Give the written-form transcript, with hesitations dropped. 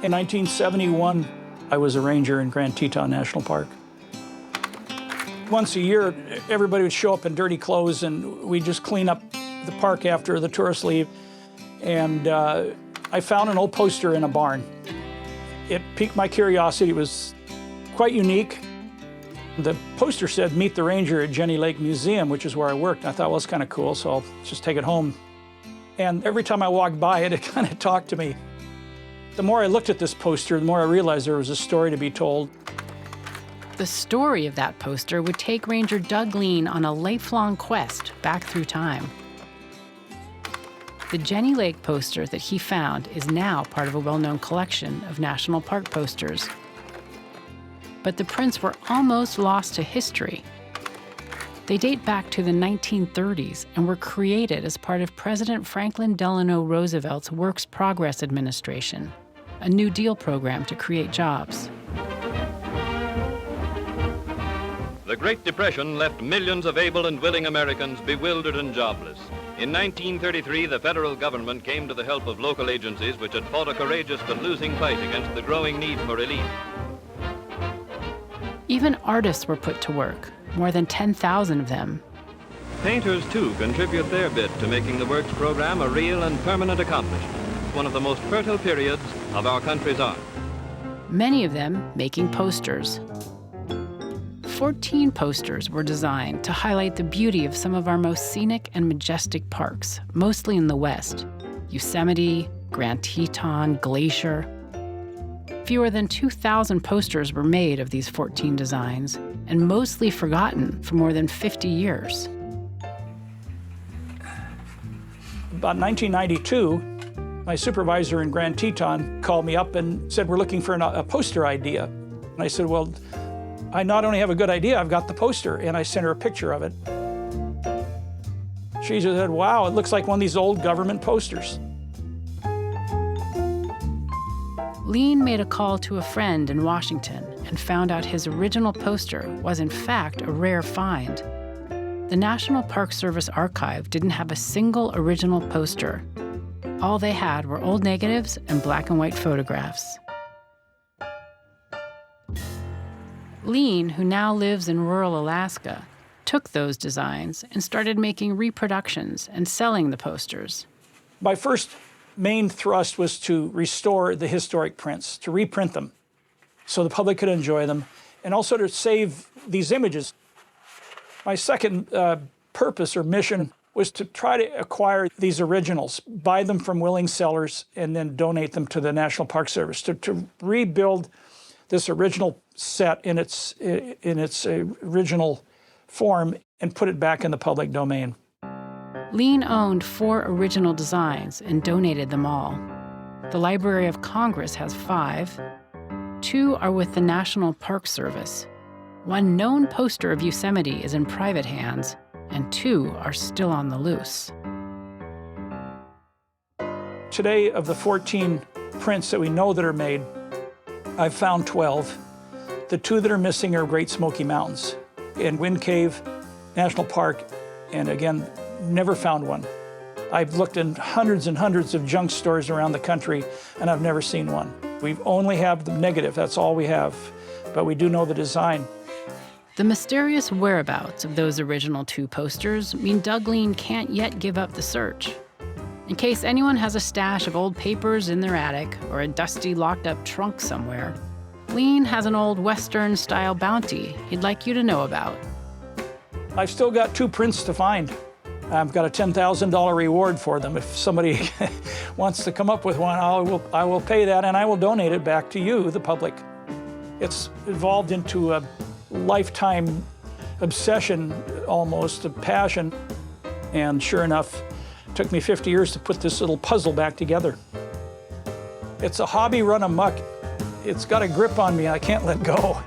In 1971, I was a ranger in Grand Teton National Park. Once a year, everybody would show up in dirty clothes, and we'd just clean up the park after the tourists leave. And I found an old poster in a barn. It piqued my curiosity. It was quite unique. The poster said, "Meet the Ranger at Jenny Lake Museum," which is where I worked. I thought, well, it's kind of cool, so I'll just take it home. And every time I walked by it, it kind of talked to me. The more I looked at this poster, the more I realized there was a story to be told. The story of that poster would take Ranger Doug Lean on a lifelong quest back through time. The Jenny Lake poster that he found is now part of a well-known collection of national park posters. But the prints were almost lost to history. They date back to the 1930s and were created as part of President Franklin Delano Roosevelt's Works Progress Administration, a New Deal program to create jobs. The Great Depression left millions of able and willing Americans bewildered and jobless. In 1933, the federal government came to the help of local agencies which had fought a courageous but losing fight against the growing need for relief. Even artists were put to work, more than 10,000 of them. Painters, too, contribute their bit to making the Works program a real and permanent accomplishment, one of the most fertile periods of our country's art. Many of them making posters. 14 posters were designed to highlight the beauty of some of our most scenic and majestic parks, mostly in the West: Yosemite, Grand Teton, Glacier. Fewer than 2,000 posters were made of these 14 designs, and mostly forgotten for more than 50 years. About 1992, my supervisor in Grand Teton called me up and said, "We're looking for a poster idea." And I said, "Well, I not only have a good idea, I've got the poster," and I sent her a picture of it. She said, "Wow, it looks like one of these old government posters." Lean made a call to a friend in Washington and found out his original poster was in fact a rare find. The National Park Service archive didn't have a single original poster. All they had were old negatives and black and white photographs. Lean, who now lives in rural Alaska, took those designs and started making reproductions and selling the posters. My first main thrust was to restore the historic prints, to reprint them so the public could enjoy them, and also to save these images. My second purpose or mission was to try to acquire these originals, buy them from willing sellers, and then donate them to the National Park Service, to rebuild this original set in its original form and put it back in the public domain. Lean owned 4 original designs and donated them all. The Library of Congress has 5. 2 are with the National Park Service. 1 known poster of Yosemite is in private hands, and 2 are still on the loose. Today, of the 14 prints that we know that are made, I've found 12. The 2 that are missing are Great Smoky Mountains in Wind Cave National Park, and again, never found one. I've looked in hundreds and hundreds of junk stores around the country, and I've never seen one. We only have the negative, that's all we have, but we do know the design. The mysterious whereabouts of those original 2 posters mean Doug Lean can't yet give up the search. In case anyone has a stash of old papers in their attic or a dusty locked-up trunk somewhere, Lean has an old Western-style bounty he'd like you to know about. I've still got 2 prints to find. I've got a $10,000 reward for them. If somebody wants to come up with one, I will pay that, and I will donate it back to you, the public. It's evolved into a lifetime obsession, almost, a passion. And sure enough, it took me 50 years to put this little puzzle back together. It's a hobby run amok. It's got a grip on me, I can't let go.